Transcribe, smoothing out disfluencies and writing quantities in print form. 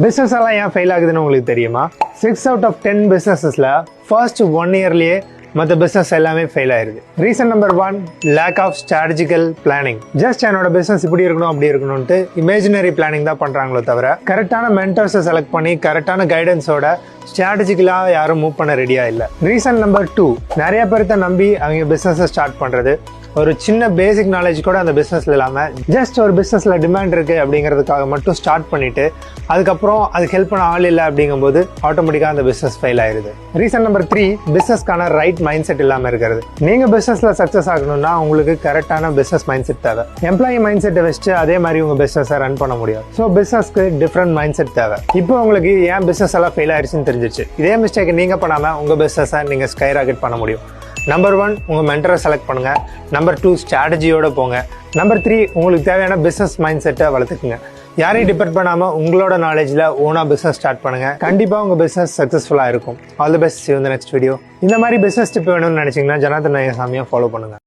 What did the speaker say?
Business எல்லாம் ஏன் fail ஆகுதுன்னு உங்களுக்கு தெரியுமா? 6 out of 10 பிஸ்னஸஸ்ல ஃபர்ஸ்ட் 1 இயர்லயே மற்ற பிஸ்னஸ் எல்லாமே ஃபெயில் ஆயிருது. Reason number 1, lack of strategical planning. Just என்னோட பிஸ்னஸ் இப்படி இருக்கணும் அப்படி இருக்கணும்ட்டு இமேஜினரி பிளானிங் தான் பண்றாங்களோ தவிர கரெக்டான மென்டர்ஸை செலக்ட் பண்ணி கரெக்டான கைடன்ஸோட ஸ்ட்ராட்டஜிக்கலாக யாரும் மூவ் பண்ண ரெடியா இல்லை. ரீசன் நம்பர் 2, நிறைய பேர்த்த நம்பி அவங்க பிஸ்னஸை ஸ்டார்ட் பண்றது. ஒரு சின்ன பேசிக் நாலேஜ் கூட அந்த பிஸ்னஸ்ல இல்லாம ஜஸ்ட் ஒரு பிஸ்னஸ்ல டிமாண்ட் இருக்கு அப்படிங்கிறதுக்காக மட்டும் ஸ்டார்ட் பண்ணிட்டு அதுக்கப்புறம் அதுக்கு ஹெல்ப் பண்ண ஆள் இல்லை அப்படிங்கும்போது ஆட்டோமேட்டிக்கா அந்த பிஸ்னஸ் ஃபெயில் ஆயிருது. ரீசன் நம்பர் 3, பிஸ்னஸ்க்கான ரைட் மைண்ட் செட் இல்லாம இருக்கிறது. நீங்க பிஸ்னஸ்ல சக்சஸ் ஆகணும்னா உங்களுக்கு கரெக்டான பிஸ்னஸ் மைண்ட் செட் தேவை. எம்ப்ளாயி மைண்ட் செட்டை வச்சு அதே மாதிரி உங்க பிஸ்னஸை ரன் பண்ண முடியும். ஸோ பிஸ்னஸ்க்கு டிஃப்ரெண்ட் மைண்ட் செட் தேவை. இப்போ உங்களுக்கு ஏன் பிஸ்னஸ் எல்லாம் ஃபெயில் ஆயிடுச்சுன்னு தெரிஞ்சிச்சு. இதே மிஸ்டேக் நீங்க பண்ணாம உங்க பிஸ்னஸை நீங்க ஸ்கை ராக்கெட் பண்ண முடியும். நம்பர் 1, உங்க மென்டரை செலக்ட் பண்ணுங்க. நம்பர் 2, ஸ்ட்ராட்டஜியோட போங்க. நம்பர் 3, உங்களுக்கு தேவையான பிசினஸ் மைண்ட் செட்டை வளர்த்துக்குங்க. யாரையும் டிபெண்ட் பண்ணாம உங்களோட நாலேஜ்ல ஓனா பிசினஸ் ஸ்டார்ட் பண்ணுங்க. கண்டிப்பா உங்க பிசினஸ் சக்சஸ்ஃபுல்லா இருக்கும். All the best. See you in the next video. இந்த மாதிரி பிசினஸ் டிப் வேணும்னு நினைச்சீங்கன்னா ஜனார்தன் ஐயசாமியை ஃபாலோ பண்ணுங்க.